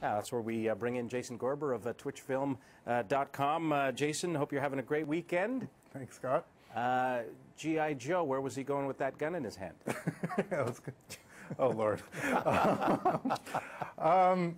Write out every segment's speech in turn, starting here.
Yeah, that's where we bring in Jason Gorber of twitchfilm.com. Jason, hope you're having a great weekend. Thanks, Scott. G.I. Joe, where was he going with that gun in his hand? That was good. Oh, Lord.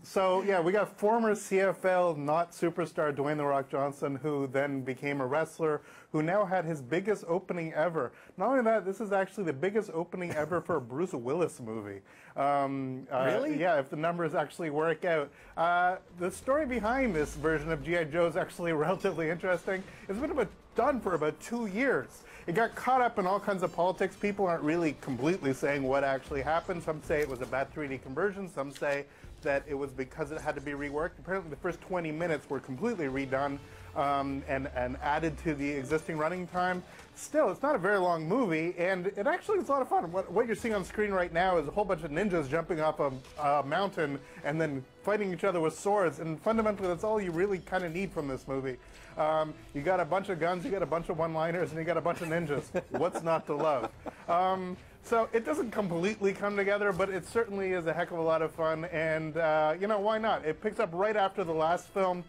So, yeah, we got former CFL, not superstar, Dwayne "The Rock" Johnson, who then became a wrestler, who now had his biggest opening ever. Not only that, this is actually the biggest opening ever for a Bruce Willis movie. Really? Yeah, if the numbers actually work out. The story behind this version of G.I. Joe is actually relatively interesting. It's been done for about 2 years. It got caught up in all kinds of politics. People aren't really completely saying what actually happened. Some say it was a bad 3D conversion. Some say that it was because it had to be reworked. Apparently the first 20 minutes were completely redone and added to the existing running time. Still, it's not a very long movie, and it actually is a lot of fun. What you're seeing on screen right now is a whole bunch of ninjas jumping off a mountain and then fighting each other with swords, and fundamentally that's all you really kind of need from this movie. You got a bunch of guns, you got a bunch of one-liners, and you got a bunch of ninjas. What's not to love? So it doesn't completely come together, but it certainly is a heck of a lot of fun, and you know, why not? It picks up right after the last film,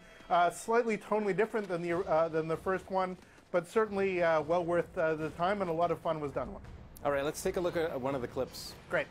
slightly tonally different than the first one, but certainly well worth the time, and a lot of fun was done with it. All right, let's take a look at one of the clips. Great.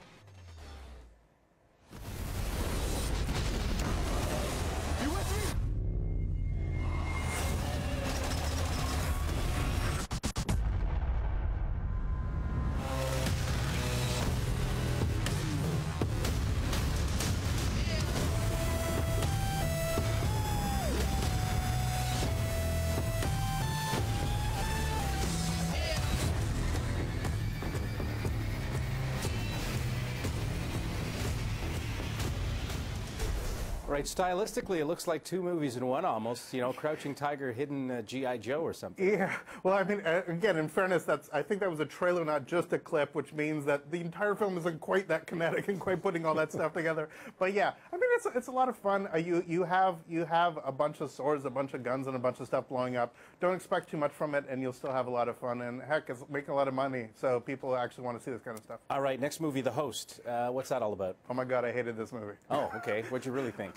Right, stylistically, it looks like two movies in one almost, you know, Crouching Tiger, Hidden G.I. Joe or something. Yeah, well, I mean, again, in fairness, I think that was a trailer, not just a clip, which means that the entire film isn't quite that kinetic and quite putting all that stuff together. But yeah, I mean, it's a lot of fun. You have a bunch of swords, a bunch of guns, and a bunch of stuff blowing up. Don't expect too much from it, and you'll still have a lot of fun. And heck, it's making a lot of money, so people actually want to see this kind of stuff. All right, next movie, The Host. What's that all about? Oh my God, I hated this movie. Oh, okay. What'd you really think?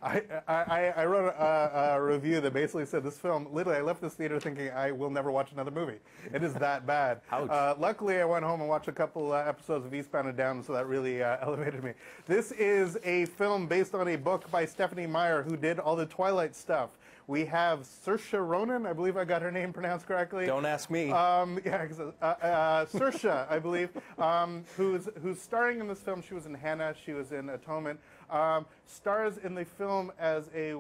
I wrote a review that basically said this film, literally, I left this theater thinking I will never watch another movie. It is that bad. Ouch. Luckily, I went home and watched a couple episodes of Eastbound and Down, so that really elevated me. This is a film based on a book by Stephanie Meyer, who did all the Twilight stuff. We have Saoirse Ronan, I believe I got her name pronounced correctly. Don't ask me. Yeah, Saoirse, I believe, who's starring in this film. She was in Hannah, she was in Atonement. Stars in the film as a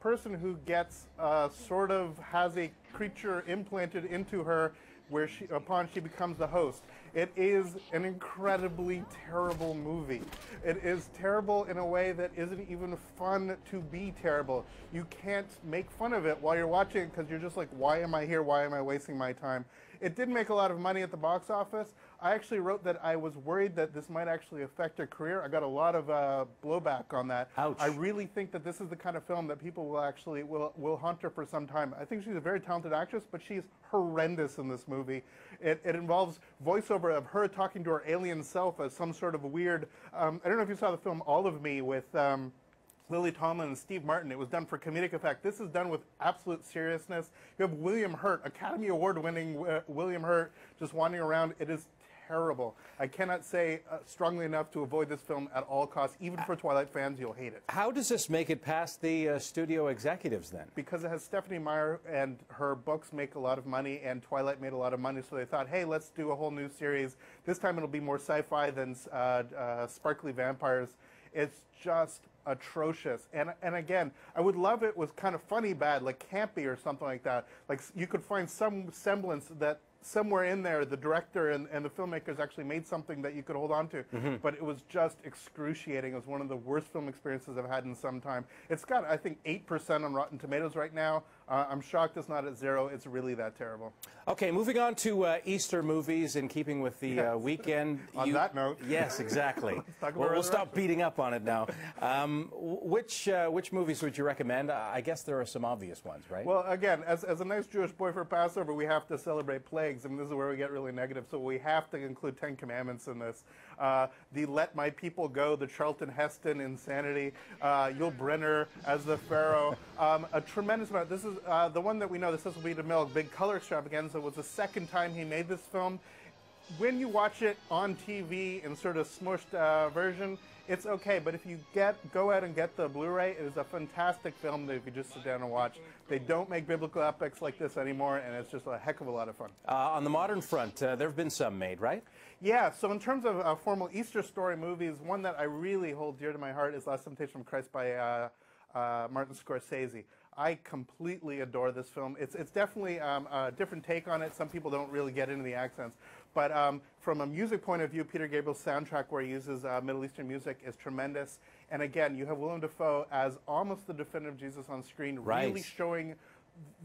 person who gets sort of has a creature implanted into her where upon she becomes the host. It is an incredibly terrible movie. It is terrible in a way that isn't even fun to be terrible. You can't make fun of it while you're watching it because you're just like, why am I here? Why am I wasting my time? It did make a lot of money at the box office. I actually wrote that I was worried that this might actually affect her career. I got a lot of blowback on that. Ouch. I really think that this is the kind of film that people will actually will haunt her for some time. I think she's a very talented actress, but she's horrendous in this movie. It involves voiceover of her talking to her alien self as some sort of weird. I don't know if you saw the film All of Me with Lily Tomlin and Steve Martin. It was done for comedic effect. This is done with absolute seriousness. You have William Hurt, Academy Award-winning William Hurt, just wandering around. It is terrible. I cannot say strongly enough to avoid this film at all costs. Even for Twilight fans, you'll hate it. How does this make it past the studio executives then? Because it has Stephanie Meyer, and her books make a lot of money, and Twilight made a lot of money, so they thought, hey, let's do a whole new series. This time it'll be more sci-fi than sparkly vampires. It's just atrocious. And again, I would love it was kind of funny bad, like campy or something like that. Like you could find some semblance that somewhere in there the director and the filmmakers actually made something that you could hold on to. But it was just excruciating. It was one of the worst film experiences I've had in some time. It's got, I think, 8% on Rotten Tomatoes right now. I'm shocked it's not at 0. It's really that terrible. Okay, moving on to Easter movies in keeping with the weekend. On that note. Yes, exactly. We'll stop beating up on it now. Which movies would you recommend? I guess there are some obvious ones, right? Well, again, as a nice Jewish boy for Passover, we have to celebrate plagues, and this is where we get really negative, so we have to include 10 Commandments in this. the Let My People Go, the Charlton Heston insanity, Yul Brynner as the Pharaoh, a tremendous amount. This is the one that we know, the Cecil B. DeMille Big Color Extravaganza, was the second time he made this film. When you watch it on TV in sort of smushed version, it's okay, but if you go out and get the Blu-ray, it is a fantastic film that you could just sit down and watch. They don't make biblical epics like this anymore, and it's just a heck of a lot of fun. On the modern front, there have been some made, right? Yeah, so in terms of formal Easter story movies, one that I really hold dear to my heart is Last Temptation of Christ by Martin Scorsese. I completely adore this film. It's definitely a different take on it. Some people don't really get into the accents. But from a music point of view, Peter Gabriel's soundtrack, where he uses Middle Eastern music, is tremendous. And again, you have Willem Dafoe as almost the definitive Jesus on screen, right, really showing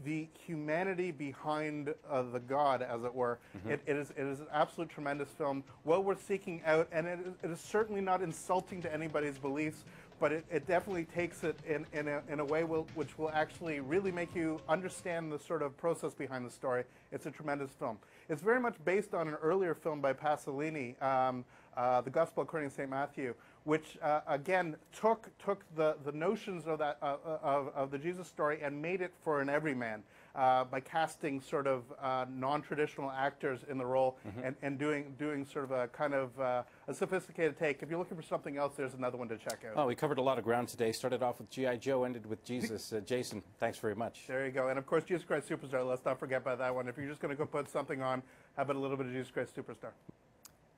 the humanity behind the God, as it were. Mm-hmm. It is an absolute tremendous film, well worth seeking out, and it is certainly not insulting to anybody's beliefs, but it definitely takes it in a way which will actually really make you understand the sort of process behind the story. It's a tremendous film. It's very much based on an earlier film by Pasolini, The Gospel According to St. Matthew, which again took the notions of that of the Jesus story and made it for an everyman by casting sort of non-traditional actors in the role, mm-hmm, and doing sort of a kind of a sophisticated take. If you're looking for something else, there's another one to check out. Oh, we covered a lot of ground today. Started off with G.I. Joe, ended with Jesus. Jason, thanks very much. There you go. And of course, Jesus Christ Superstar. Let's not forget about that one. If you're just going to go put something on, how about a little bit of Jesus Christ Superstar?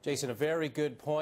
Jason, a very good point.